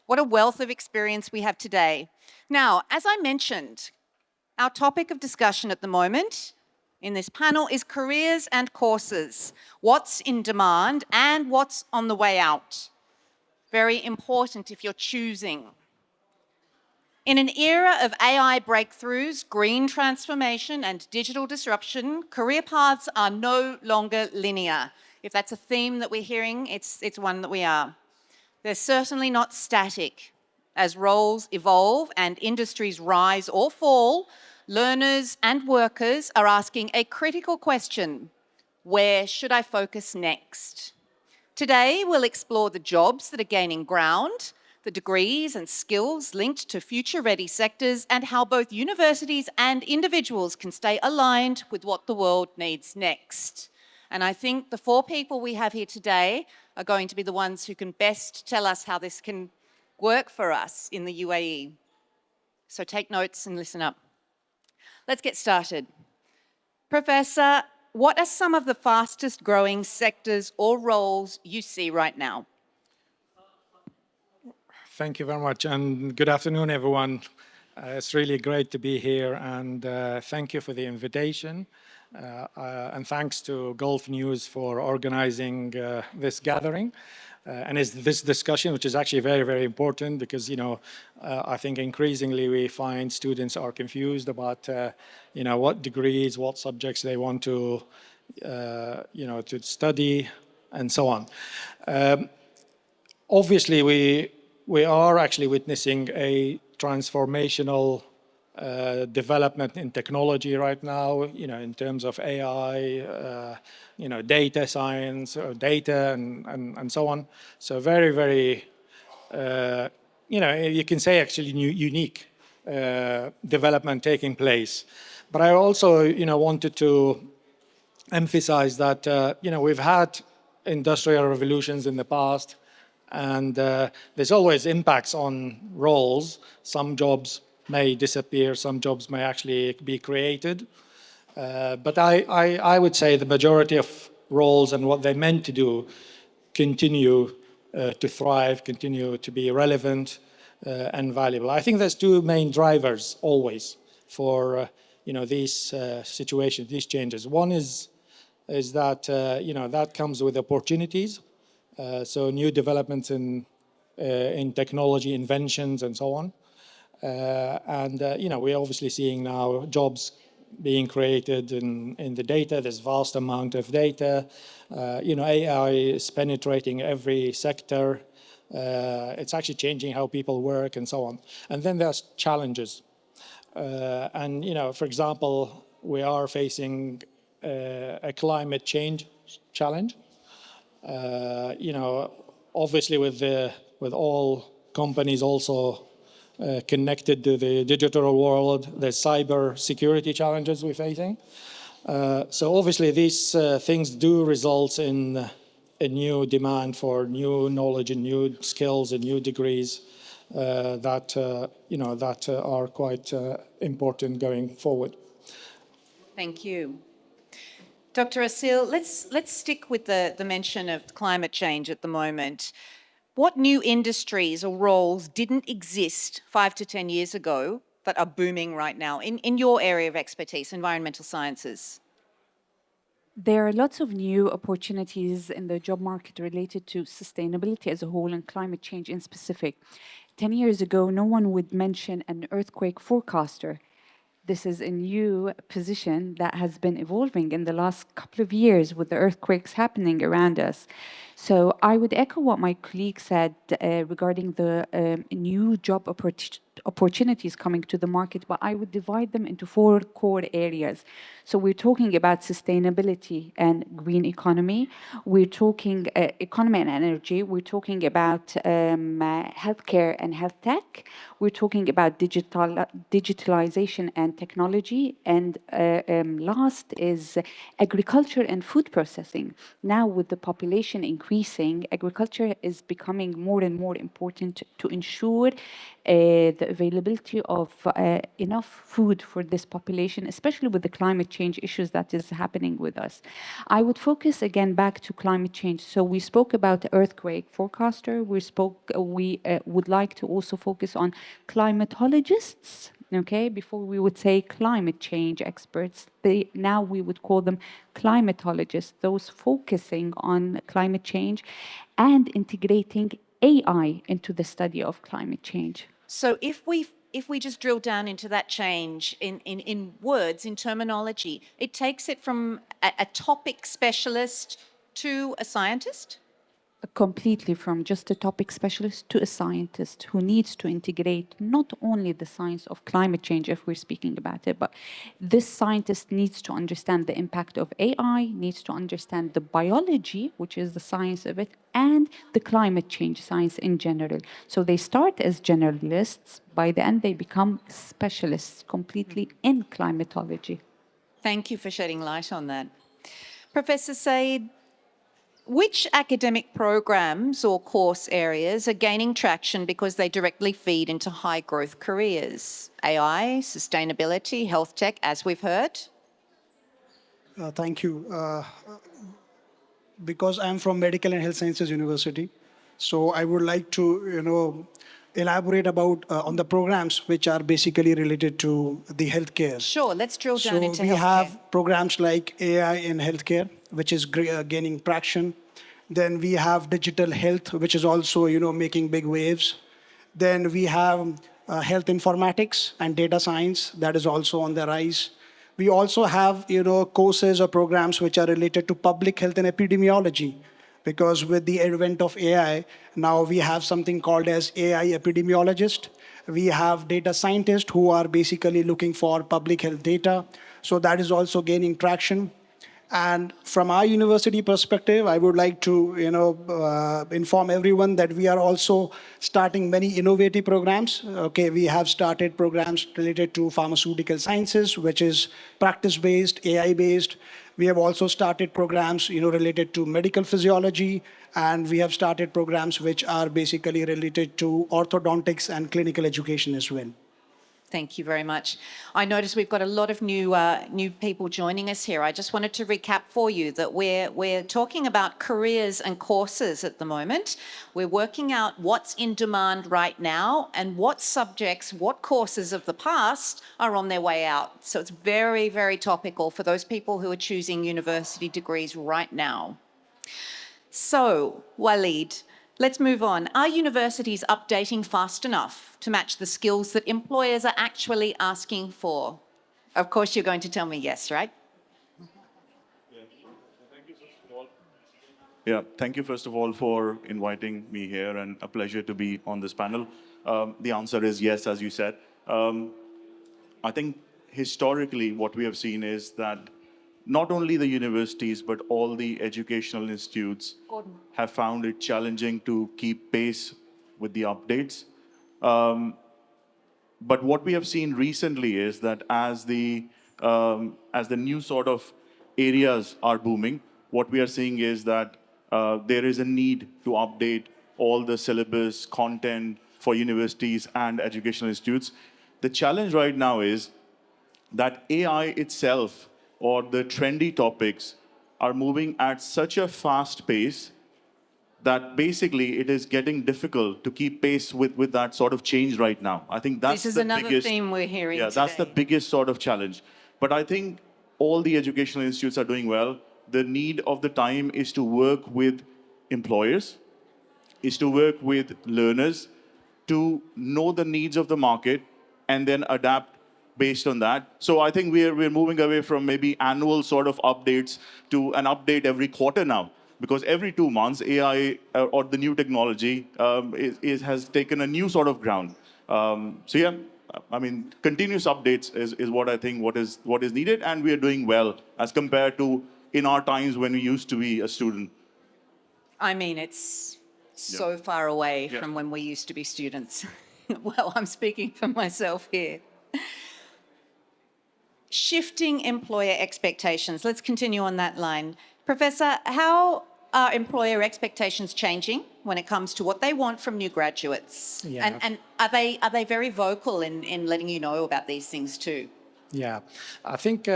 What a wealth of experience we have today. Now, as I mentioned, our topic of discussion at the moment in this panel is careers and courses. What's in demand and what's on the way out. Very important if you're choosing. In an era of AI breakthroughs, green transformation, and digital disruption, career paths are no longer linear. If that's a theme that we're hearing, it's one that we are. They're certainly not static. As roles evolve and industries rise or fall, learners and workers are asking a critical question: where should I focus next? Today, we'll explore the jobs that are gaining ground, the degrees and skills linked to future-ready sectors, and how both universities and individuals can stay aligned with what the world needs next. And I think the four people we have here today are going to be the ones who can best tell us how this can work for us in the UAE. So take notes and listen up. Let's get started. Professor, what are some of the fastest growing sectors or roles you see right now? Thank you very much, and good afternoon, everyone. It's really great to be here, and thank you for the invitation. And thanks to Gulf News for organizing this gathering. And it's this discussion, which is actually very, very important because, I think increasingly we find students are confused about, what degrees, what subjects they want to, to study and so on. Obviously, we are actually witnessing a transformational development in technology right now, in terms of AI, data science, or data, and so on. So very, very, you can say actually unique development taking place. But I also, wanted to emphasize that, we've had industrial revolutions in the past, and there's always impacts on roles. Some jobs may disappear, some jobs may actually be created. But I would say the majority of roles and what they're meant to do continue to thrive, continue to be relevant and valuable. I think there's two main drivers always for these situations, these changes. One is that that comes with opportunities. So new developments in technology, inventions, and so on. We're obviously seeing now jobs being created in the data. There's vast amount of data. AI is penetrating every sector. It's actually changing how people work and so on. And then there's challenges. For example, we are facing a climate change challenge. Obviously with all companies also connected to the digital world, there's cyber security challenges we're facing. So obviously these things do result in a new demand for new knowledge and new skills and new degrees that are quite important going forward. Thank you. Dr. Asil, let's stick with the mention of climate change at the moment. What new industries or roles didn't exist 5 to 10 years ago that are booming right now in your area of expertise, environmental sciences? There are lots of new opportunities in the job market related to sustainability as a whole and climate change in specific. 10 years ago, no one would mention an earthquake forecaster. This is a new position that has been evolving in the last couple of years with the earthquakes happening around us. So I would echo what my colleague said regarding the new job opportunities coming to the market, but I would divide them into 4 core areas. So we're talking about sustainability and green economy. We're talking economy and energy. We're talking about healthcare and health tech. We're talking about digitalization and technology. And last is agriculture and food processing. Now with the population increasing, agriculture is becoming more and more important to ensure the the availability of enough food for this population, especially with the climate change issues that is happening with us. I would focus again back to climate change. So we spoke about the earthquake forecaster. We would like to also focus on climatologists. Okay, before we would say climate change experts, now we would call them climatologists, those focusing on climate change and integrating AI into the study of climate change. So if we just drill down into that change in words, in terminology, it takes it from a topic specialist to a scientist? Completely from just a topic specialist to a scientist who needs to integrate not only the science of climate change, if we're speaking about it, but this scientist needs to understand the impact of AI, needs to understand the biology, which is the science of it, and the climate change science in general. So they start as generalists. By the end, they become specialists completely in climatology. Thank you for shedding light on that. Professor Said, which academic programs or course areas are gaining traction because they directly feed into high growth careers? AI, sustainability, health tech, as we've heard? Thank you. Because I'm from Medical and Health Sciences University, so I would like to, elaborate about on the programs which are basically related to the healthcare. Sure, let's drill down So into we healthcare. have programs like AI in healthcare, which is gaining traction. Then we have digital health, which is also, making big waves. Then we have health informatics and data science that is also on the rise. We also have, courses or programs which are related to public health and epidemiology, because with the advent of AI, now we have something called as AI epidemiologist. We have data scientists who are basically looking for public health data. So that is also gaining traction. And from our university perspective, I would like to, inform everyone that we are also starting many innovative programs. Okay, we have started programs related to pharmaceutical sciences, which is practice-based, AI-based. We have also started programs, related to medical physiology, and we have started programs which are basically related to orthodontics and clinical education as well. Thank you very much. I notice we've got a lot of new people joining us here. I just wanted to recap for you that we're talking about careers and courses at the moment. We're working out what's in demand right now and what subjects, what courses of the past are on their way out. So it's very, very topical for those people who are choosing university degrees right now. So, Waleed, let's move on. Are universities updating fast enough to match the skills that employers are actually asking for? Of course, you're going to tell me yes, right? Yeah, thank you first of all for inviting me here, and a pleasure to be on this panel. The answer is yes, as you said. I think historically what we have seen is that not only the universities but all the educational institutes have found it challenging to keep pace with the updates. But what we have seen recently is that as the new sort of areas are booming, what we are seeing is that there is a need to update all the syllabus content for universities and educational institutes. The challenge right now is that AI itself or the trendy topics are moving at such a fast pace that basically it is getting difficult to keep pace with that sort of change right now. I think that's This is the another biggest theme we're hearing yeah, that's the today. biggest sort of challenge. But I think all the educational institutes are doing well. The need of the time is to work with employers, is to work with learners, to know the needs of the market and then adapt based on that. So I think we're moving away from maybe annual sort of updates to an update every quarter now. Because every 2 months, AI or the new technology has taken a new sort of ground. So yeah, I mean, continuous updates is what I think what is needed, and we are doing well as compared to in our times when we used to be a student. I mean, it's so far away Yeah. from when we used to be students. Well, I'm speaking for myself here. Shifting employer expectations. Let's continue on that line. Professor, how are employer expectations changing when it comes to what they want from new graduates? Yeah. And are they very vocal in letting you know about these things too? Yeah, I think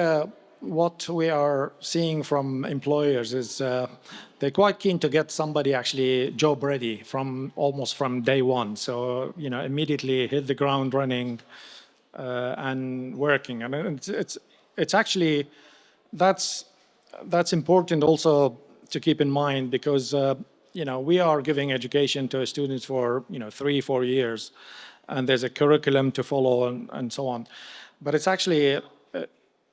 what we are seeing from employers is they're quite keen to get somebody actually job ready from almost from day one. So immediately hit the ground running and working. And it's actually that's important also to keep in mind because we are giving education to students for 3-4 years, and there's a curriculum to follow and so on. But it's actually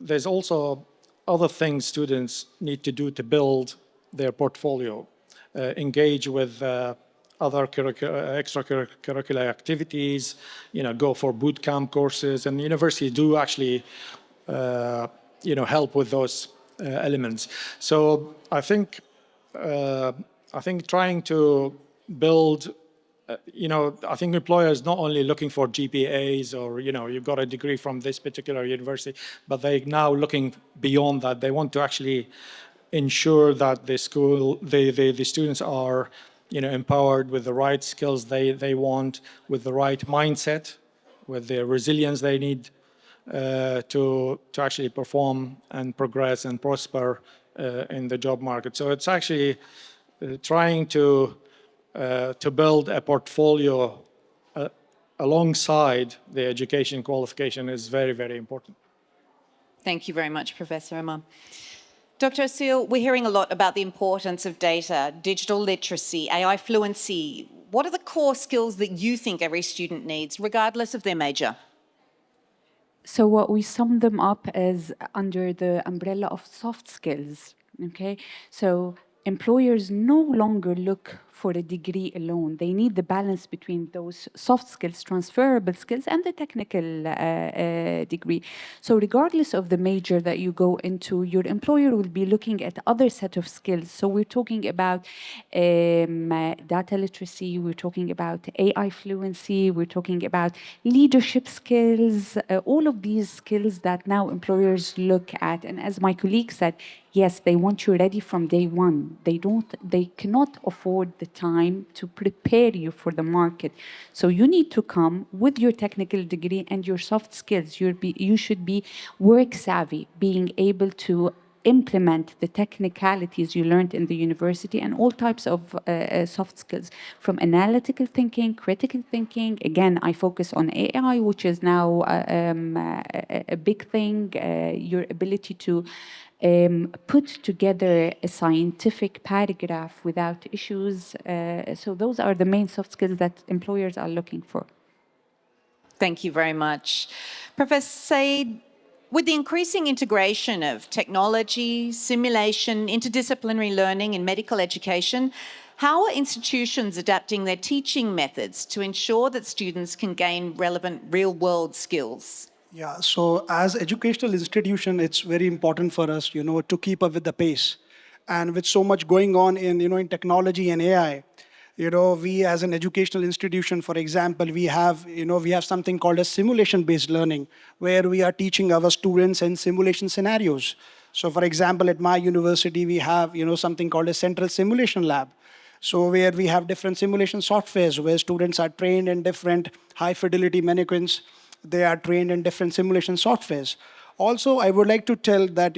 there's also other things students need to do to build their portfolio, engage with other extracurricular activities, go for boot camp courses, and universities do actually help with those elements. So I think trying to build, I think employers not only looking for GPAs or you've got a degree from this particular university, but they're now looking beyond that. They want to actually ensure that the students are empowered with the right skills they want, with the right mindset, with the resilience they need to actually perform and progress and prosper in the job market. So it's actually trying to build a portfolio alongside the education qualification is very, very important. Thank you very much, Professor Imam. Dr. Asil, we're hearing a lot about the importance of data, digital literacy, AI fluency. What are the core skills that you think every student needs, regardless of their major? So what we sum them up as under the umbrella of soft skills, okay? So employers no longer look for a degree alone. They need the balance between those soft skills, transferable skills, and the technical degree. So regardless of the major that you go into, your employer will be looking at other set of skills. So we're talking about data literacy, we're talking about AI fluency, we're talking about leadership skills, all of these skills that now employers look at. And as my colleague said, yes, they want you ready from day one. They cannot afford the time to prepare you for the market. So you need to come with your technical degree and your soft skills. You should be work savvy, being able to implement the technicalities you learned in the university and all types of soft skills, from analytical thinking, critical thinking. Again, I focus on AI, which is now a big thing, your ability to put together a scientific paragraph without issues. So those are the main soft skills that employers are looking for. Thank you very much. Professor Said, with the increasing integration of technology, simulation, interdisciplinary learning in medical education, how are institutions adapting their teaching methods to ensure that students can gain relevant real-world skills? Yeah, so as educational institution, it's very important for us, to keep up with the pace. And with so much going on in technology and AI, we as an educational institution, for example, we have something called as simulation-based learning, where we are teaching our students in simulation scenarios. So for example, at my university, we have, something called a central simulation lab. So where we have different simulation softwares where students are trained in different high fidelity mannequins. They are trained in different simulation softwares. Also, I would like to tell that,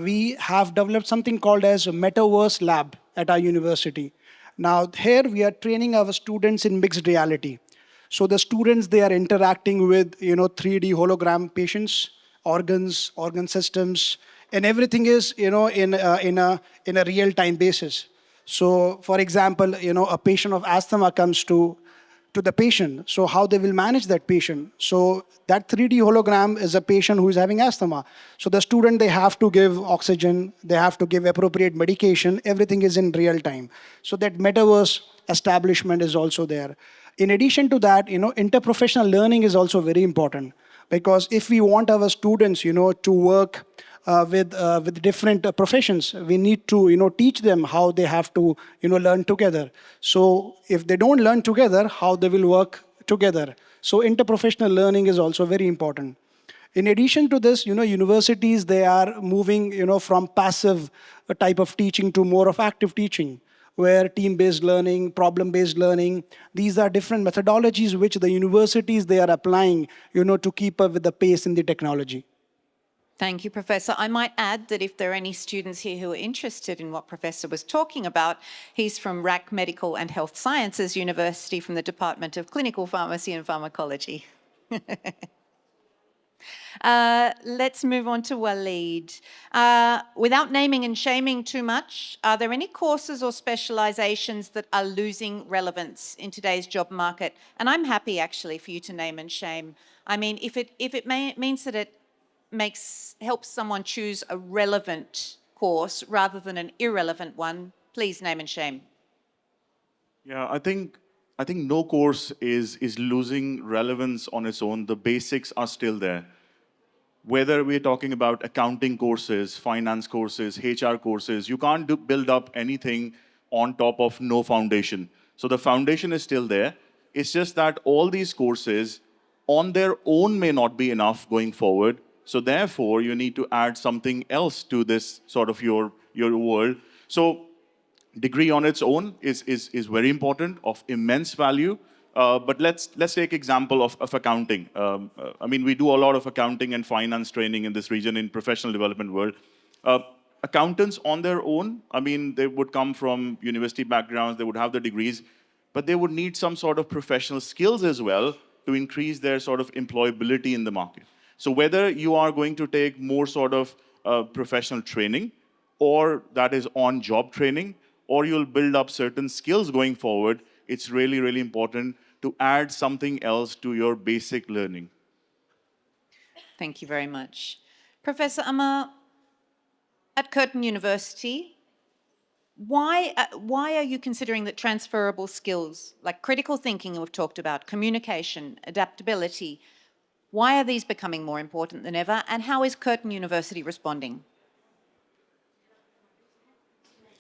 we have developed something called as a Metaverse Lab at our university. Now, here we are training our students in mixed reality. So the students, they are interacting with, 3D hologram patients, organs, organ systems, and everything is, in a real-time basis. So, for example, a patient of asthma comes to the patient. So how they will manage that patient. So that 3D hologram is a patient who is having asthma. So the student, they have to give oxygen, they have to give appropriate medication, everything is in real time. So that metaverse establishment is also there. In addition to that, interprofessional learning is also very important, because if we want our students, to work with different professions, we need to teach them how they have to learn together. So if they don't learn together, how they will work together. So interprofessional learning is also very important. In addition to this, universities, they are moving, from passive type of teaching to more of active teaching, where team-based learning, problem-based learning, these are different methodologies which the universities, they are applying, to keep up with the pace in the technology. Thank you, Professor. I might add that if there are any students here who are interested in what Professor was talking about, he's from RAC Medical and Health Sciences University from the Department of Clinical Pharmacy and Pharmacology. Let's move on to Waleed. Without naming and shaming too much, are there any courses or specializations that are losing relevance in today's job market? And I'm happy actually for you to name and shame. I mean, if it means that it helps someone choose a relevant course rather than an irrelevant one, please name and shame. Yeah, I think no course is losing relevance on its own. The basics are still there. Whether we're talking about accounting courses, finance courses, HR courses, you can't build up anything on top of no foundation. So the foundation is still there. It's just that all these courses on their own may not be enough going forward. So therefore, you need to add something else to this sort of your world. So degree on its own is very important, of immense value. But let's take example of accounting. I mean, we do a lot of accounting and finance training in this region in professional development world. Uh, Accountants on their own, I mean, they would come from university backgrounds, they would have the degrees, but they would need some sort of professional skills as well to increase their sort of employability in the market. So whether you are going to take more sort of professional training, or that is on-job training, or you'll build up certain skills going forward, it's really, really important to add something else to your basic learning. Thank you very much. Professor Amar, at Curtin University, why are you considering that transferable skills like critical thinking we've talked about, communication, adaptability, why are these becoming more important than ever, and how is Curtin University responding?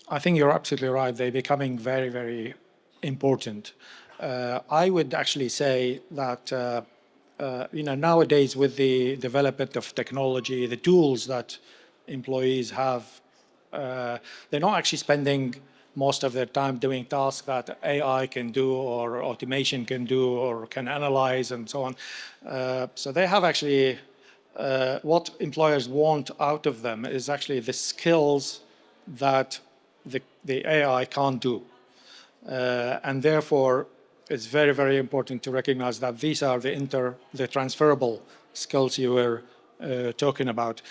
I think you're absolutely right. They're becoming very, very important. I would actually say that nowadays with the development of technology, the tools that employees have, they're not actually spending most of their time doing tasks that AI can do or automation can do or can analyze and so on. So they have actually what employers want out of them is actually the skills that the AI can't do. And therefore, it's very, very important to recognize that these are the transferable skills you were talking about.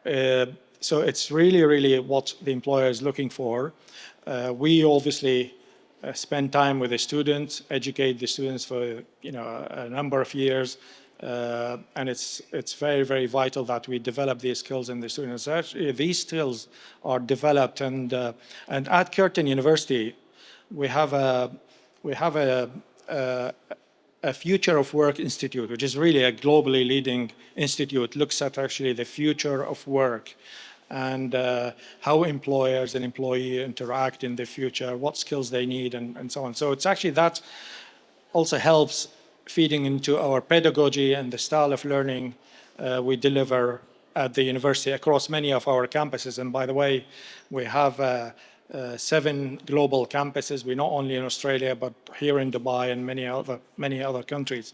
So it's really, really what the employer is looking for. We obviously spend time with the students, educate the students for a number of years, and it's very, very vital that we develop these skills in the students. Actually, these skills are developed, and at Curtin University, we have a Future of Work Institute, which is really a globally leading institute, looks at actually the future of work and how employers and employees interact in the future, what skills they need, and so on. So it's actually that also helps feeding into our pedagogy and the style of learning we deliver at the university across many of our campuses. And by the way, we have 7 global campuses. We're not only in Australia, but here in Dubai and many other countries.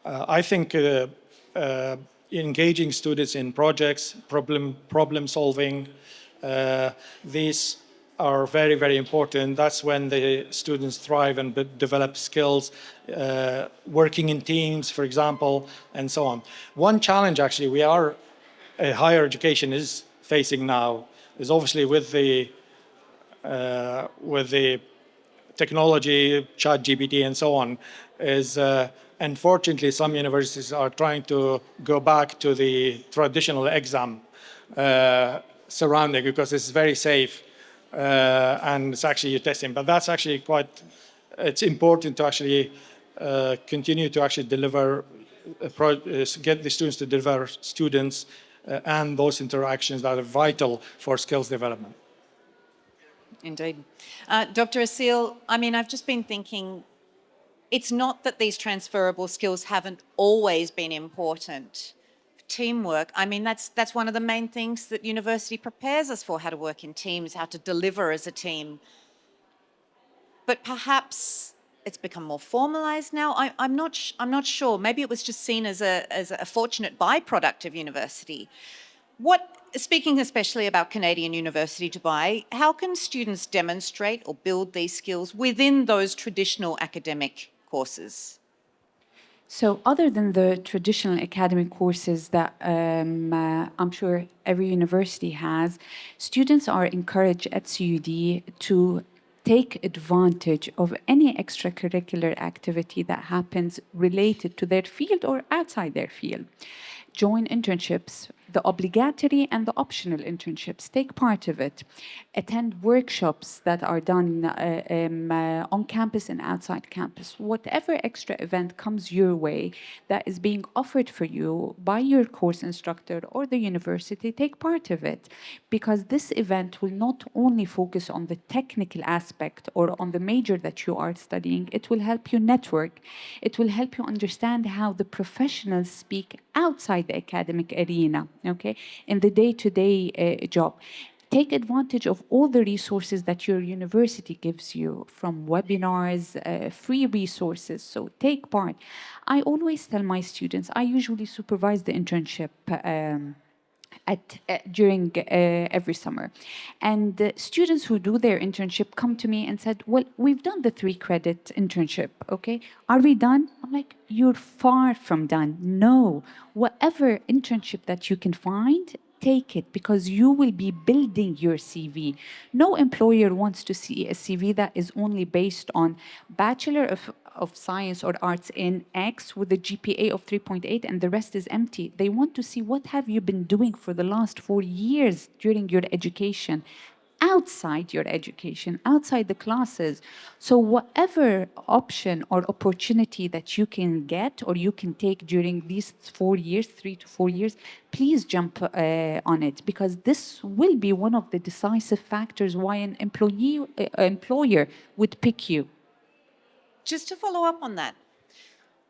I think engaging students in projects, problem solving, these are very, very important. That's when the students thrive and develop skills, working in teams, for example, and so on. One challenge actually higher education is facing now is obviously with the technology, ChatGPT and so on, is unfortunately some universities are trying to go back to the traditional exam surrounding because it's very safe and it's actually testing. But that's actually it's important to actually continue to actually deliver, get the students to deliver students and those interactions that are vital for skills development. Indeed. Dr. Asil, I mean, I've just been thinking, it's not that these transferable skills haven't always been important teamwork. I mean, that's one of the main things that university prepares us for, how to work in teams, how to deliver as a team. But perhaps it's become more formalized now. I'm not sure. Maybe it was just seen as a fortunate byproduct of university. Speaking especially about Canadian University Dubai, how can students demonstrate or build these skills within those traditional academic courses? So, other than the traditional academic courses that I'm sure every university has, students are encouraged at CUD to take advantage of any extracurricular activity that happens related to their field or outside their field. Join internships, the obligatory and the optional internships, take part of it. Attend workshops that are done on campus and outside campus. Whatever extra event comes your way that is being offered for you by your course instructor or the university, take part of it. Because this event will not only focus on the technical aspect or on the major that you are studying, it will help you network. It will help you understand how the professionals speak outside the academic arena, okay, in the day-to-day job. Take advantage of all the resources that your university gives you, from webinars, free resources. So take part. I always tell my students, I usually supervise the internship during every summer. And students who do their internship come to me and said, well, we've done the 3-credit internship, okay? Are we done? I'm like, you're far from done. No, whatever internship that you can find, take it, because you will be building your CV. No employer wants to see a CV that is only based on Bachelor of Science or Arts in X with a GPA of 3.8 and the rest is empty. They want to see what have you been doing for the last 4 years during your education, outside your education, outside the classes. So whatever option or opportunity that you can get or you can take during these 4 years, 3 to 4 years, please jump on it, because this will be one of the decisive factors why an employer would pick you. Just to follow up on that,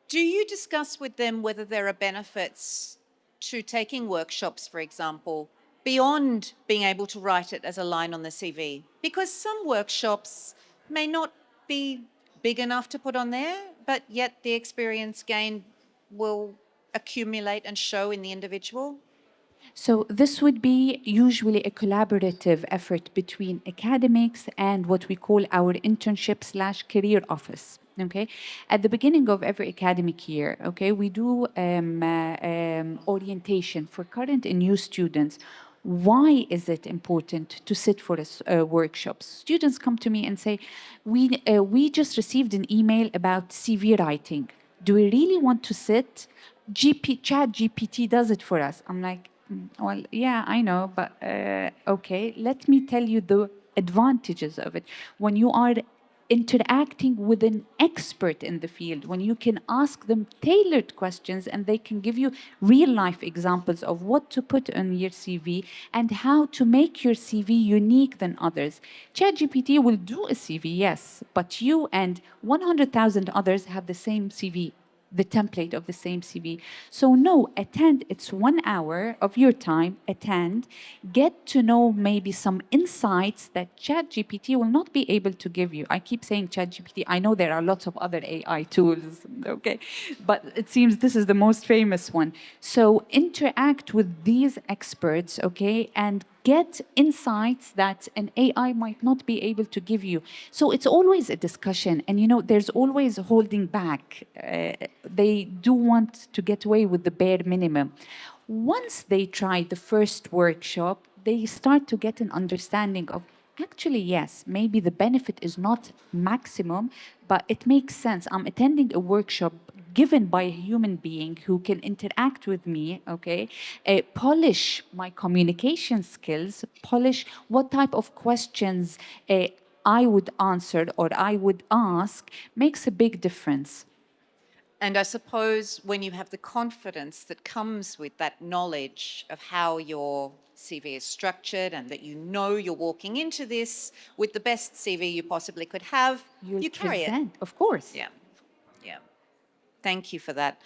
do you discuss with them whether there are benefits to taking workshops, for example, beyond being able to write it as a line on the CV? Because some workshops may not be big enough to put on there, but yet the experience gained will accumulate and show in the individual. So this would be usually a collaborative effort between academics and what we call our internship/career office. Okay, at the beginning of every academic year, okay, we do orientation for current and new students. Why is it important to sit for workshops? Students come to me and say, we just received an email about CV writing. Do we really want to sit? Chat GPT does it for us. I'm like, well, yeah, I know, but okay, let me tell you the advantages of it. When you are interacting with an expert in the field, when you can ask them tailored questions and they can give you real life examples of what to put on your CV and how to make your CV unique than others. ChatGPT will do a CV, yes, but you and 100,000 others have the same CV, the template of the same CV. So no, attend. It's 1 hour of your time. Attend. Get to know maybe some insights that ChatGPT will not be able to give you. I keep saying ChatGPT. I know there are lots of other AI tools, okay, but it seems this is the most famous one. So interact with these experts, okay, and get insights that an AI might not be able to give you. So it's always a discussion, and there's always holding back. They do want to get away with the bare minimum. Once they try the first workshop, they start to get an understanding of, actually, yes, maybe the benefit is not maximum, but it makes sense. I'm attending a workshop given by a human being who can interact with me, okay, polish my communication skills, polish what type of questions I would answer or I would ask, makes a big difference. And I suppose when you have the confidence that comes with that knowledge of how your CV is structured and that you're walking into this with the best CV you possibly could have, you carry it. Of course. Yeah, yeah. Thank you for that.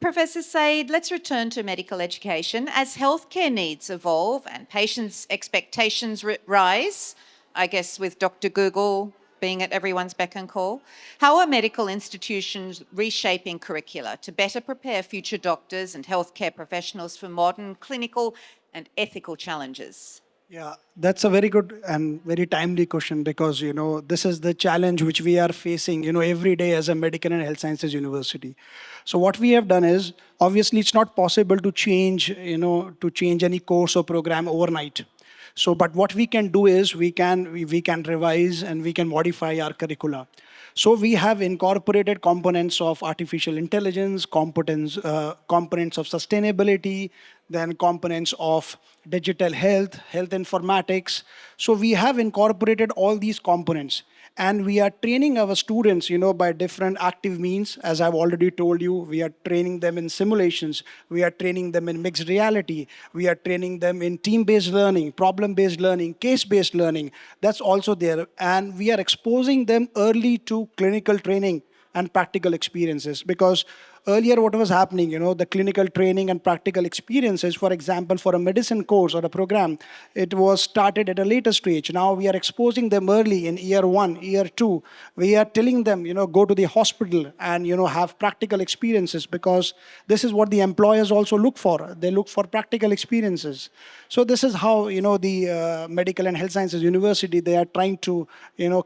Professor Said, let's return to medical education. As healthcare needs evolve and patients' expectations rise, I guess with Dr. Google being at everyone's beck and call, how are medical institutions reshaping curricula to better prepare future doctors and healthcare professionals for modern clinical and ethical challenges? Yeah, that's a very good and very timely question because this is the challenge which we are facing every day as a medical and health sciences university. So what we have done is, obviously it's not possible to change any course or program overnight. So but what we can do is we can revise and we can modify our curricula. So we have incorporated components of artificial intelligence, components of sustainability, then components of digital health, health informatics. So we have incorporated all these components and we are training our students by different active means. As I've already told you, we are training them in simulations, we are training them in mixed reality, we are training them in team-based learning, problem-based learning, case-based learning. That's also there. And we are exposing them early to clinical training and practical experiences, because earlier what was happening, the clinical training and practical experiences, for example, for a medicine course or a program, it was started at a later stage. Now we are exposing them early in year 1, year 2. We are telling them, go to the hospital and have practical experiences, because this is what the employers also look for. They look for practical experiences. So this is how the medical and health sciences university, they are trying to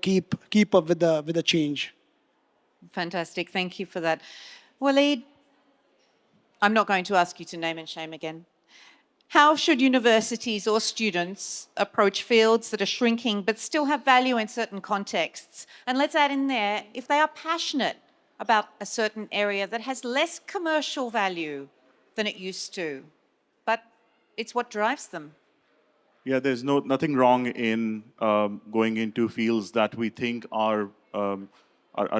keep up with the change. Fantastic, thank you for that. Waleed, I'm not going to ask you to name and shame again. How should universities or students approach fields that are shrinking but still have value in certain contexts? And let's add in there, if they are passionate about a certain area that has less commercial value than it used to, but it's what drives them. Yeah, there's nothing wrong in going into fields that we think are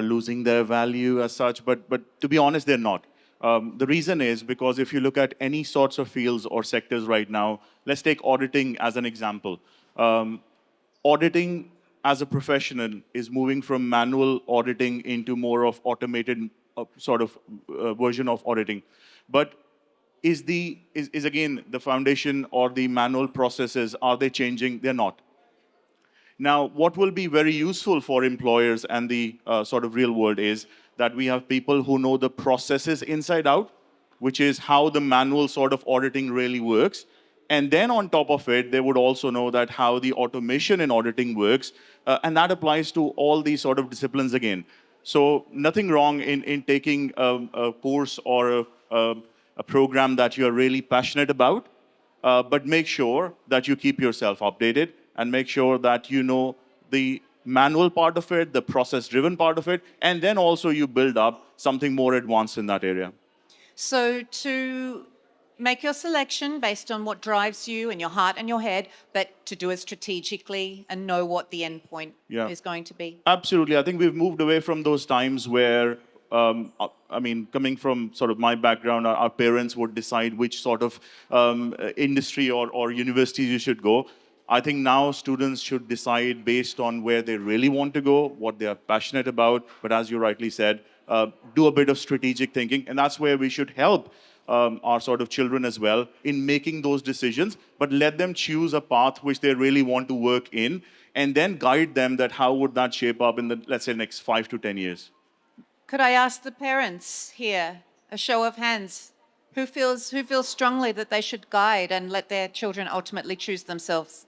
losing their value as such, but to be honest, they're not. The reason is because if you look at any sorts of fields or sectors right now, let's take auditing as an example. Auditing as a professional is moving from manual auditing into more of automated version of auditing. But is again the foundation or the manual processes, are they changing? They're not. Now, what will be very useful for employers and the sort of real world is that we have people who know the processes inside out, which is how the manual sort of auditing really works. And then on top of it, they would also know that how the automation in auditing works. And that applies to all these sort of disciplines again. So nothing wrong in taking a course or a program that you're really passionate about, but make sure that you keep yourself updated and make sure that you know the manual part of it, the process-driven part of it, and then also you build up something more advanced in that area. So to make your selection based on what drives you and your heart and your head, but to do it strategically and know what the end point is going to be. Absolutely. I think we've moved away from those times where, I mean, coming from sort of my background, our parents would decide which sort of industry or universities you should go. I think now students should decide based on where they really want to go, what they are passionate about. But as you rightly said, do a bit of strategic thinking. And that's where we should help our sort of children as well in making those decisions, but let them choose a path which they really want to work in, and then guide them that how would that shape up in the, let's say, next 5 to 10 years. Could I ask the parents here, a show of hands, who feels strongly that they should guide and let their children ultimately choose themselves?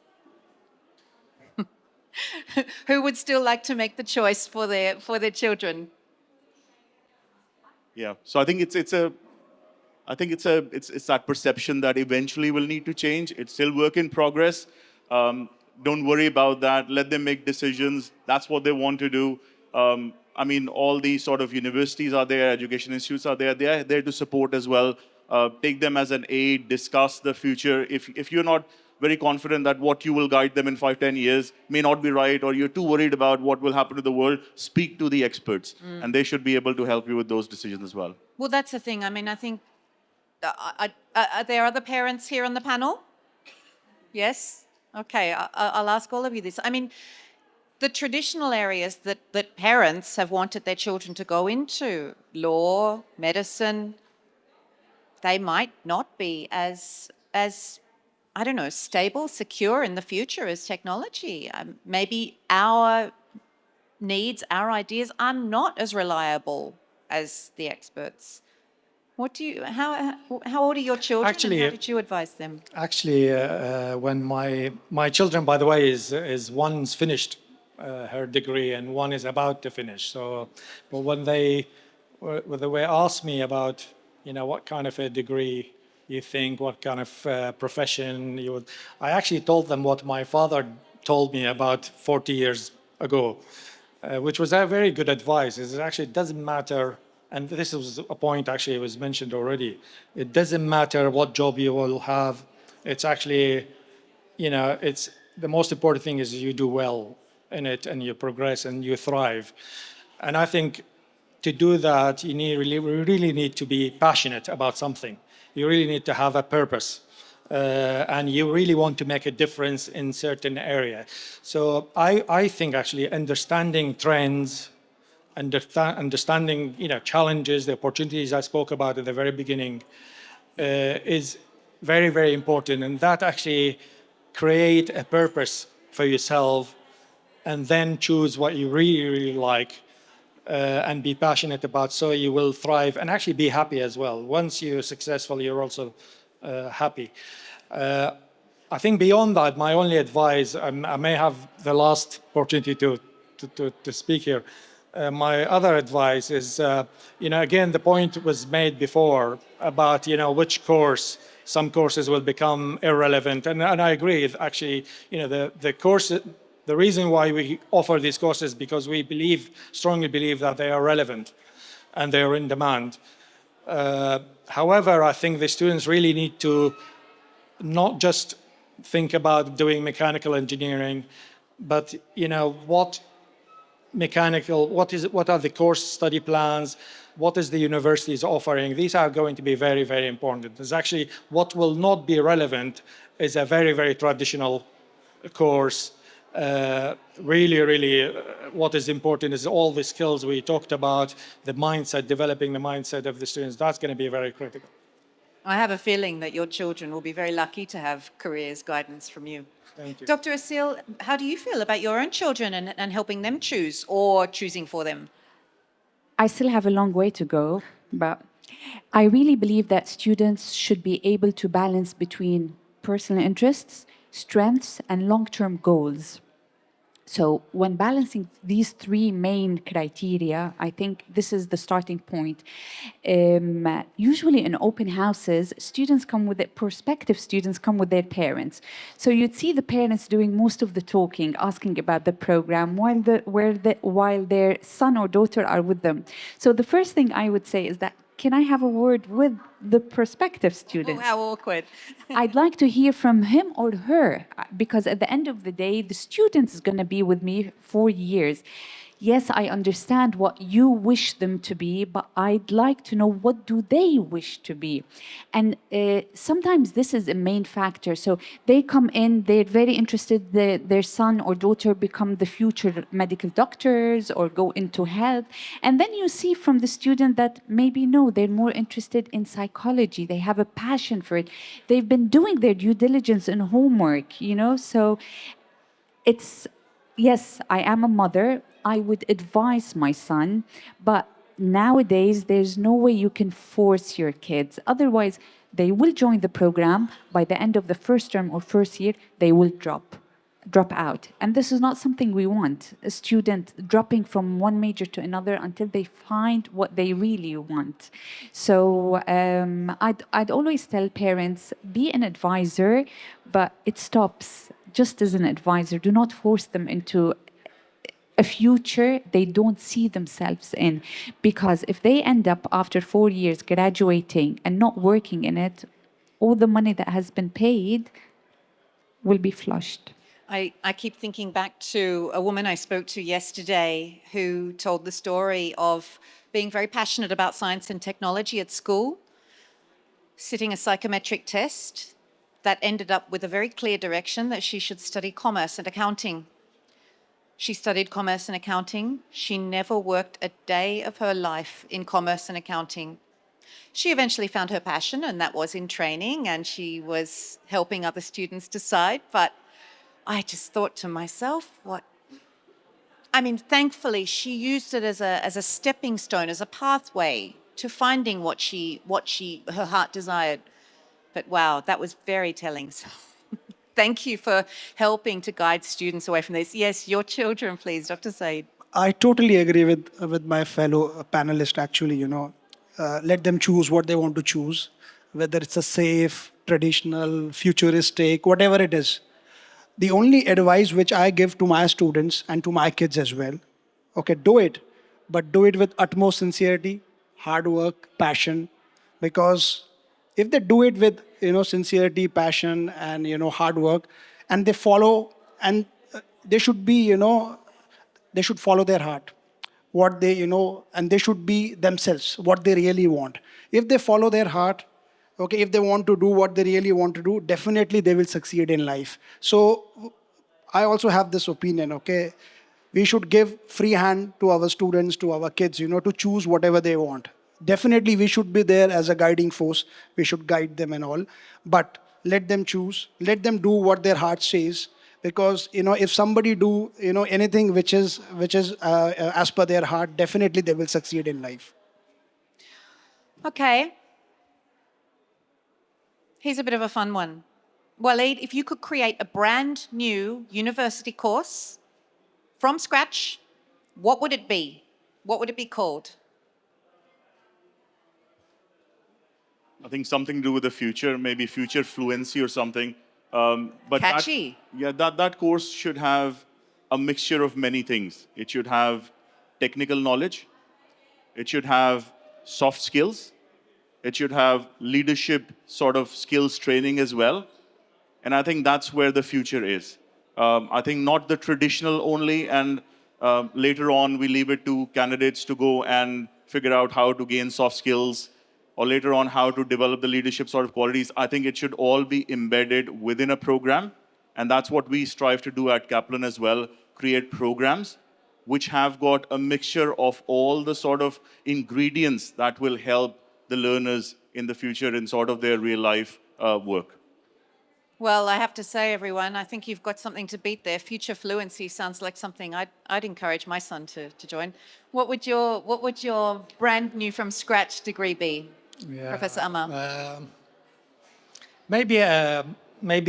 Who would still like to make the choice for their children? Yeah, so I think it's that perception that eventually will need to change. It's still work in progress. Don't worry about that. Let them make decisions. That's what they want to do. I mean, all these sort of universities are there, education institutes are there. They are there to support as well. Take them as an aid, discuss the future. If you're not very confident that what you will guide them in 5, 10 years may not be right, or you're too worried about what will happen to the world, speak to the experts. And they should be able to help you with those decisions as well. Well, that's the thing. I mean, I think, are there other parents here on the panel? Yes? Okay, I'll ask all of you this. I mean, the traditional areas that parents have wanted their children to go into, law, medicine, they might not be as I don't know, stable, secure in the future as technology. Maybe our needs, our ideas are not as reliable as the experts. What do you, how old are your children and Actually, how did you advise them? When my children, by the way, is one's finished her degree and one is about to finish. So, but when they were asked me about, what kind of a degree you think, what kind of profession you would, I actually told them what my father told me about 40 years ago, which was a very good advice. Is it actually doesn't matter, and this was a point actually was mentioned already. It doesn't matter what job you will have. It's actually, it's the most important thing is you do well in it and you progress and you thrive. And I think to do that, you really need to be passionate about something. You really need to have a purpose. And you really want to make a difference in certain area. So I think actually understanding trends, understanding challenges, the opportunities I spoke about at the very beginning, is very, very important. And that actually create a purpose for yourself and then choose what you really, really like and be passionate about so you will thrive and actually be happy as well. Once you're successful, you're also happy. I think beyond that, my only advice, I may have the last opportunity to speak here. My other advice is, again, the point was made before about, which course, some courses will become irrelevant. And I agree, actually, the course, the reason why we offer these courses is because we strongly believe that they are relevant and they are in demand. However, I think the students really need to not just think about doing mechanical engineering, but what are the course study plans, what is the universities offering. These are going to be very, very important. There's actually what will not be relevant is a very, very traditional course. Really, what is important is all the skills we talked about, the mindset, developing the mindset of the students. That's going to be very critical. I have a feeling that your children will be very lucky to have careers guidance from you. Thank you. Dr. Asil, how do you feel about your own children and helping them choose or choosing for them? I still have a long way to go, but I really believe that students should be able to balance between personal interests, strengths, and long term goals. So, when balancing these three main criteria, I think this is the starting point. Usually, in open houses, prospective students come with their parents. So, you'd see the parents doing most of the talking, asking about the program, while their son or daughter are with them. So, the first thing I would say is that, can I have a word with the prospective student? Oh, how awkward. I'd like to hear from him or her, because at the end of the day, the student is going to be with me for years. Yes, I understand what you wish them to be, but I'd like to know what do they wish to be. And sometimes this is a main factor. So they come in, they're very interested, their son or daughter become the future medical doctors or go into health. And then you see from the student that maybe no, they're more interested in psychology. They have a passion for it. They've been doing their due diligence and homework, so it's, yes, I am a mother. I would advise my son, but nowadays there's no way you can force your kids. Otherwise, they will join the program. By the end of the first term or first year, they will drop out. And this is not something we want. A student dropping from one major to another until they find what they really want. So I'd always tell parents, be an advisor, but it stops just as an advisor. Do not force them into a future they don't see themselves in. Because if they end up after 4 years graduating and not working in it, all the money that has been paid will be flushed. I keep thinking back to a woman I spoke to yesterday who told the story of being very passionate about science and technology at school, sitting a psychometric test that ended up with a very clear direction that she should study commerce and accounting. She studied commerce and accounting. She never worked a day of her life in commerce and accounting. She eventually found her passion, and that was in training, and she was helping other students decide. But I just thought to myself, what? I mean, thankfully, she used it as a stepping stone, as a pathway to finding her heart desired. But wow, that was very telling. So thank you for helping to guide students away from this. Yes, your children, please, Dr. Said. I totally agree with my fellow panelist. Actually, let them choose what they want to choose, whether it's a safe, traditional, futuristic, whatever it is. The only advice which I give to my students and to my kids as well, okay, do it, but do it with utmost sincerity, hard work, passion, because if they do it with sincerity, passion, and hard work, and they follow, and they should be they should follow their heart, what they and they should be themselves, what they really want. If they follow their heart, okay, if they want to do what they really want to do, definitely they will succeed in life. So I also have this opinion, okay, we should give free hand to our students, to our kids, to choose whatever they want. Definitely we should be there as a guiding force, we should guide them and all, but let them choose, let them do what their heart says, because if somebody do anything which is as per their heart, definitely they will succeed in life. Okay. Here's a bit of a fun one. Waleed, if you could create a brand new university course from scratch, what would it be? What would it be called? I think something to do with the future, maybe future fluency or something. But Catchy. that course should have a mixture of many things. It should have technical knowledge. It should have soft skills. It should have leadership sort of skills training as well. And I think that's where the future is. I think not the traditional only, and later on we leave it to candidates to go and figure out how to gain soft skills, or later on how to develop the leadership sort of qualities. I think it should all be embedded within a program, and that's what we strive to do at Kaplan as well, create programs which have got a mixture of all the sort of ingredients that will help the learners in the future in sort of their real life work. Well, I have to say, everyone, I think you've got something to beat there. Future fluency sounds like something I'd encourage my son to join. What would your brand new from scratch degree be, Professor Amar? Maybe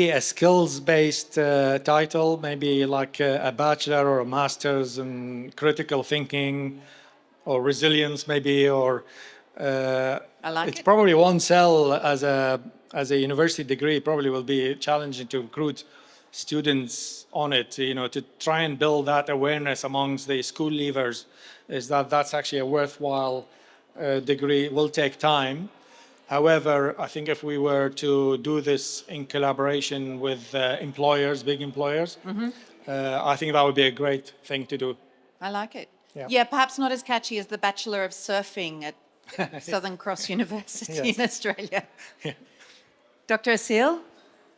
a skills-based title, maybe like a bachelor or a master's in critical thinking or resilience, maybe, or I like it's it. probably won't sell as a university degree. Probably will be challenging to recruit students on it. To try and build that awareness amongst the school leavers, is that that's actually a worthwhile degree. It will take time. However, I think if we were to do this in collaboration with employers, big employers, I think that would be a great thing to do. I like it. Yeah. Yeah, perhaps not as catchy as the Bachelor of Surfing at Southern Cross University in Australia. Dr. Asil?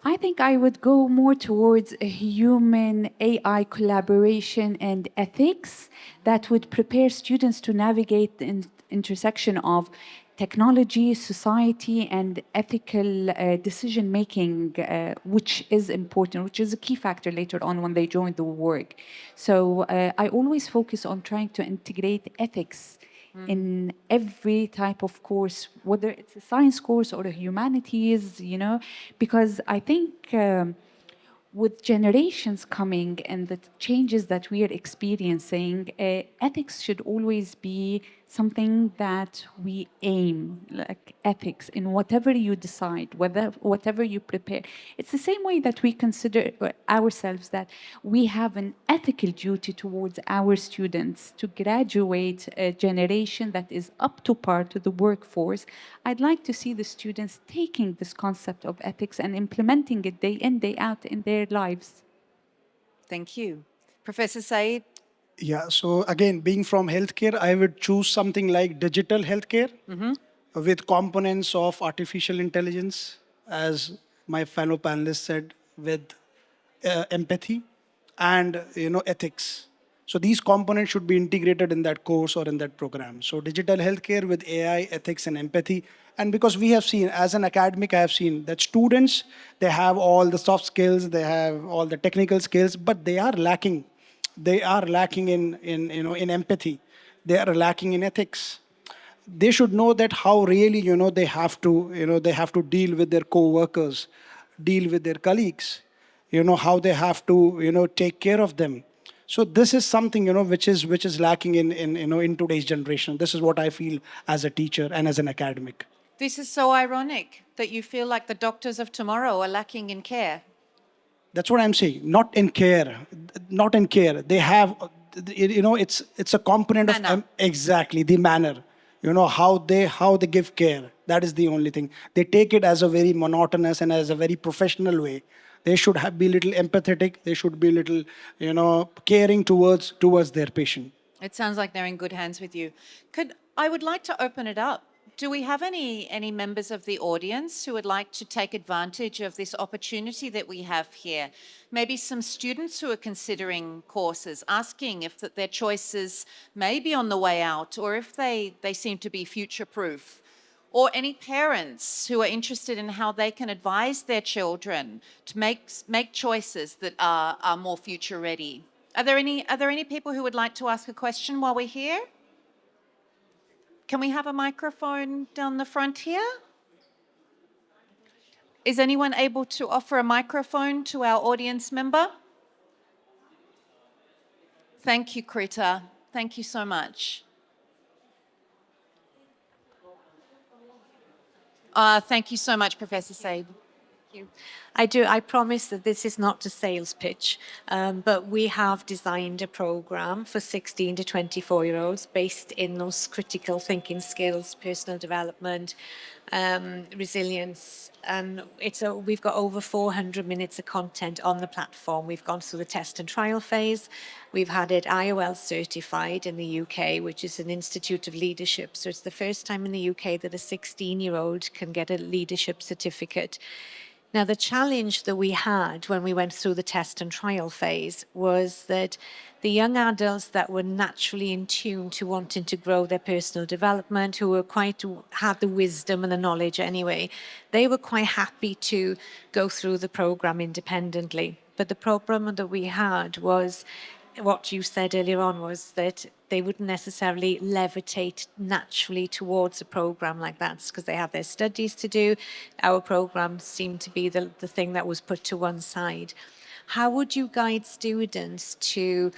I think I would go more towards a human AI collaboration and ethics that would prepare students to navigate the intersection of technology, society, and ethical decision making, which is important, which is a key factor later on when they join the work. So I always focus on trying to integrate ethics in every type of course, whether it's a science course or a humanities, because I think with generations coming and the changes that we are experiencing, ethics should always be something that we aim, like ethics in whatever you decide, whatever you prepare. It's the same way that we consider ourselves that we have an ethical duty towards our students to graduate a generation that is up to par to the workforce. I'd like to see the students taking this concept of ethics and implementing it day in, day out in their lives. Thank you. Professor Said? Yeah, so again, being from healthcare, I would choose something like digital healthcare with components of artificial intelligence, as my fellow panelists said, with empathy and ethics. So these components should be integrated in that course or in that program. So digital healthcare with AI, ethics, and empathy. And because we have seen, as an academic, I have seen that students, they have all the soft skills, they have all the technical skills, but they are lacking. They are lacking in empathy. They are lacking in ethics. They should know that how really they have to deal with their co-workers, deal with their colleagues, how they have to take care of them. So this is something which is lacking in today's generation. This is what I feel as a teacher and as an academic. This is so ironic that you feel like the doctors of tomorrow are lacking in care. That's what I'm saying. Not in care. Not in care. They have, it's a component of Manner. exactly the manner. How they give care. That is the only thing. They take it as a very monotonous and as a very professional way. They should be little empathetic. They should be little, caring towards their patient. It sounds like they're in good hands with you. I would like to open it up. Do we have any members of the audience who would like to take advantage of this opportunity that we have here? Maybe some students who are considering courses, asking if their choices may be on the way out or if they seem to be future-proof. Or any parents who are interested in how they can advise their children to make choices that are more future-ready. Are there any people who would like to ask a question while we're here? Can we have a microphone down the front here? Is anyone able to offer a microphone to our audience member? Thank you, Krita. Thank you so much. Thank you so much, Professor Said. You. I promise that this is not a sales pitch, but we have designed a program for 16 to 24-year-olds based in those critical thinking skills, personal development, resilience. And we've got over 400 minutes of content on the platform. We've gone through the test and trial phase. We've had it IOL certified in the UK, which is an institute of leadership. So it's the first time in the UK that a 16-year-old can get a leadership certificate. Now, the challenge that we had when we went through the test and trial phase was that the young adults that were naturally in tune to wanting to grow their personal development, who were had the wisdom and the knowledge anyway, they were quite happy to go through the program independently. But the problem that we had was what you said earlier on, was that they wouldn't necessarily levitate naturally towards a program like that because they have their studies to do. Our programs seem to be the thing that was put to one side. How would you guide students to,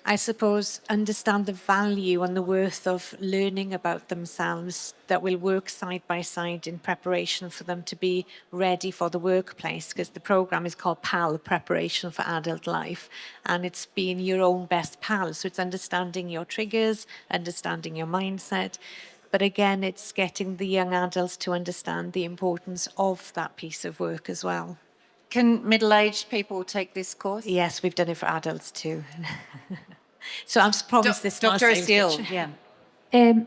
I suppose, understand the value and the worth of learning about themselves that will work side by side in preparation for them to be ready for the workplace? Because the program is called PAL, Preparation for Adult Life, and it's being your own best pal. So it's understanding your triggers, understanding your mindset. But again, it's getting the young adults to understand the importance of that piece of work as well. Can middle-aged people take this course? Yes, we've done it for adults too. So I'm promised this not a Dr. sales Asil, pitch. yeah.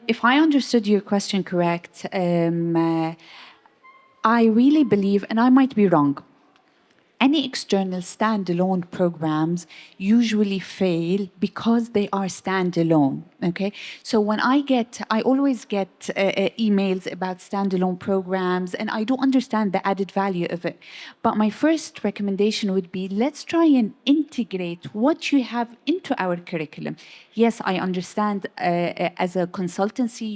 If I understood your question correct, I really believe, and I might be wrong, any external standalone programs usually fail because they are standalone, okay? So when I always get emails about standalone programs, and I don't understand the added value of it. But my first recommendation would be, let's try and integrate what you have into our curriculum. Yes, I understand as a consultancy,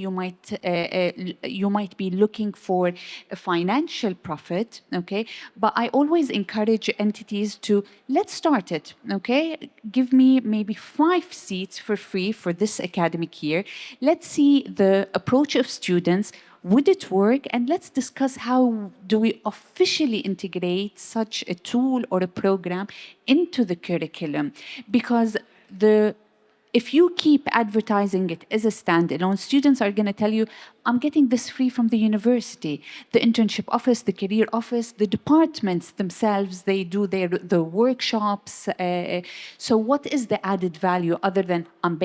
you might be looking for a financial profit, okay? But I always encourage entities to, let's start it, okay? Give me maybe 5 seats for free for this academic year. Let's see the approach of students. Would it work? And let's discuss how do we officially integrate such a tool or a program into the curriculum. Because if you keep advertising it as a standalone, students are going to tell you, I'm getting this free from the university. The internship office, the career office, the departments themselves, they do the workshops. So what is the added value other than I'm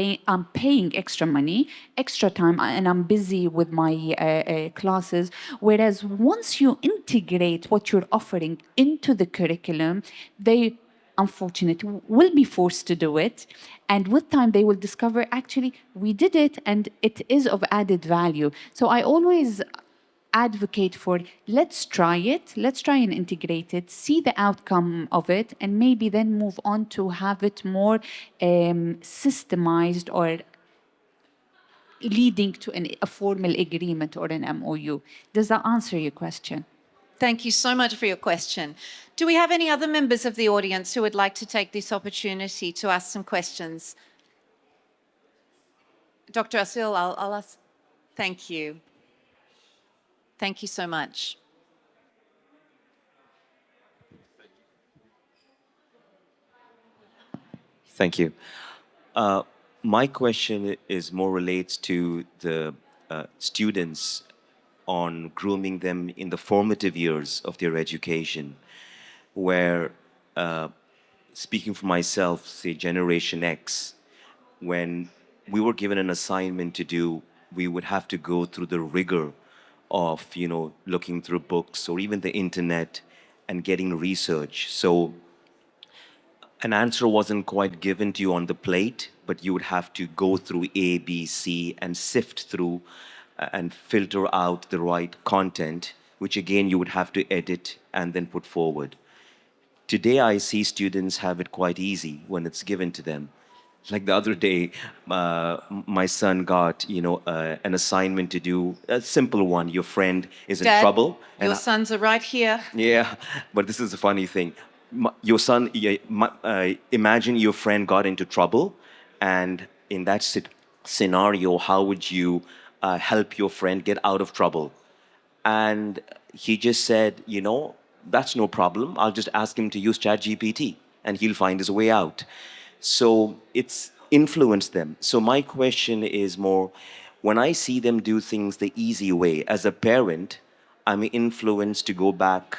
paying extra money, extra time, and I'm busy with my classes? Whereas once you integrate what you're offering into the curriculum, they unfortunate, will be forced to do it. And with time, they will discover actually we did it and it is of added value. So I always advocate for let's try it, let's try and integrate it, see the outcome of it, and maybe then move on to have it more systemized or leading to a formal agreement or an MOU. Does that answer your question? Thank you so much for your question. Do we have any other members of the audience who would like to take this opportunity to ask some questions? Dr. Asil, I'll ask. Thank you. Thank you so much. Thank you. My question is more relates to the students on grooming them in the formative years of their education, where, speaking for myself, say Generation X, when we were given an assignment to do, we would have to go through the rigor of, looking through books or even the internet and getting research. So an answer wasn't quite given to you on the plate, but you would have to go through A, B, C and sift through and filter out the right content, which again you would have to edit and then put forward. Today, I see students have it quite easy when it's given to them. Like the other day, my son got, an assignment to do, a simple one. Your friend is in Dad, trouble. your sons are right here. Yeah, but this is the funny thing. Your son, imagine your friend got into trouble, and in that scenario, how would you help your friend get out of trouble? And he just said, that's no problem. I'll just ask him to use ChatGPT and he'll find his way out. So it's influenced them. So my question is more, when I see them do things the easy way, as a parent, I'm influenced to go back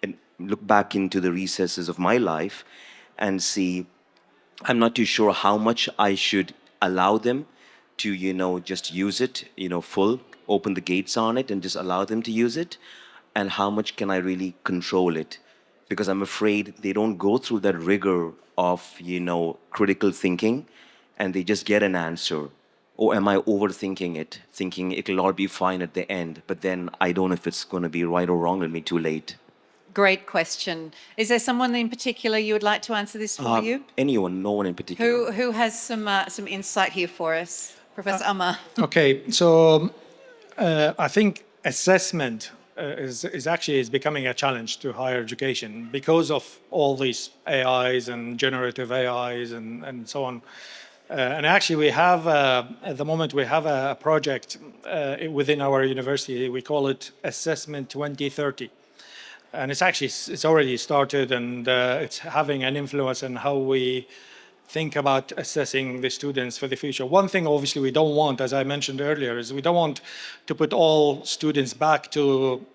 and look back into the recesses of my life and see, I'm not too sure how much I should allow them to, just use it, full, open the gates on it and just allow them to use it. And how much can I really control it? Because I'm afraid they don't go through that rigor of, critical thinking and they just get an answer. Or am I overthinking it, thinking it'll all be fine at the end, but then I don't know if it's going to be right or wrong, it'll be too late. Great question. Is there someone in particular you would like to answer this for you? Anyone, no one in particular. Who has some insight here for us? Professor Amar. Okay, so I think assessment is becoming a challenge to higher education because of all these AIs and generative AIs and so on. And actually, we have at the moment we have a project within our university. We call it Assessment 2030, and it's already started, and it's having an influence on how we think about assessing the students for the future. One thing, obviously, we don't want, as I mentioned earlier, is we don't want to put all students back to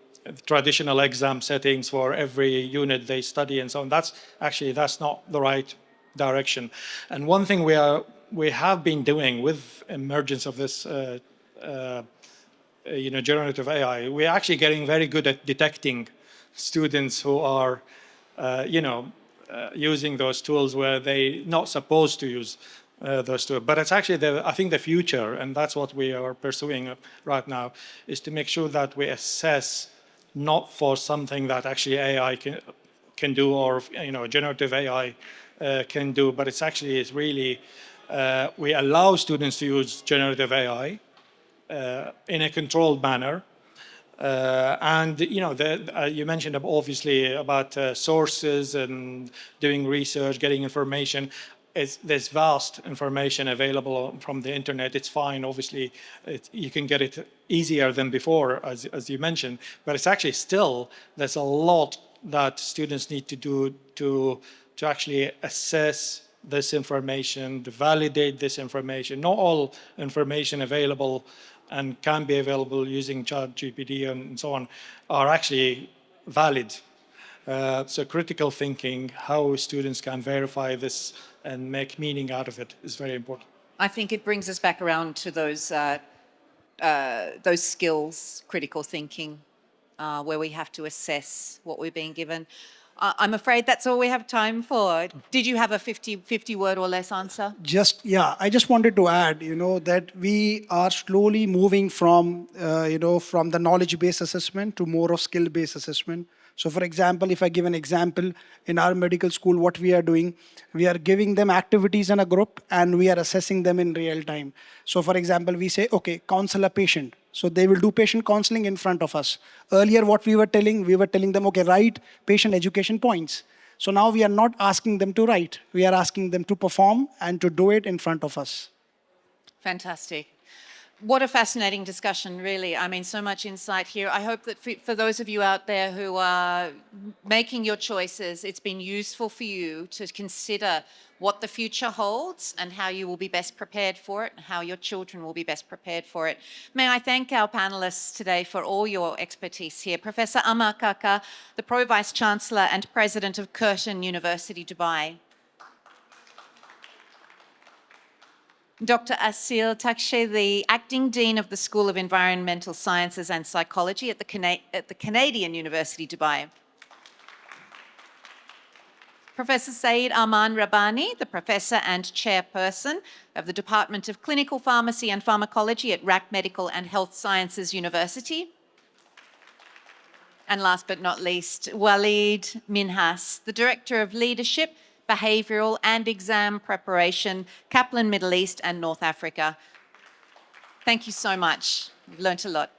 traditional exam settings for every unit they study and so on. That's not the right direction. And one thing we have been doing with emergence of this generative AI, we're actually getting very good at detecting students who are using those tools where they're not supposed to use those tools. But it's actually, I think, the future, and that's what we are pursuing right now, is to make sure that we assess not for something that actually AI can do or generative AI can do, but it's really we allow students to use generative AI in a controlled manner. And you mentioned obviously about sources and doing research, getting information. There's vast information available from the internet. It's fine, obviously, you can get it easier than before, as you mentioned. But it's actually still, there's a lot that students need to do to actually assess this information, to validate this information. Not all information available and can be available using ChatGPT and so on are actually valid. So critical thinking, how students can verify this and make meaning out of it is very important. I think it brings us back around to those skills, critical thinking, where we have to assess what we're being given. I'm afraid that's all we have time for. Did you have a 50 word or less answer? I just wanted to add, that we are slowly moving from, from the knowledge-based assessment to more of skill-based assessment. So, for example, if I give an example, in our medical school, what we are doing, we are giving them activities in a group and we are assessing them in real time. So, for example, we say, okay, counsel a patient. So they will do patient counseling in front of us. Earlier, what we were telling them, okay, write patient education points. So now we are not asking them to write. We are asking them to perform and to do it in front of us. Fantastic. What a fascinating discussion, really. I mean, so much insight here. I hope that for those of you out there who are making your choices, it's been useful for you to consider what the future holds and how you will be best prepared for it and how your children will be best prepared for it. May I thank our panelists today for all your expertise here. Professor Amar Kaka, the Pro Vice Chancellor and President of Curtin University, Dubai. Dr. Asil Takshe, the Acting Dean of the School of Environmental Sciences and Psychology at the Canadian University, Dubai. Professor Saeed Arman Rabbani, the Professor and Chairperson of the Department of Clinical Pharmacy and Pharmacology at RAC Medical and Health Sciences University. And last but not least, Waleed Minhas, the Director of Leadership, Behavioural and Exam Preparation, Kaplan Middle East and North Africa. Thank you so much. We've learnt a lot.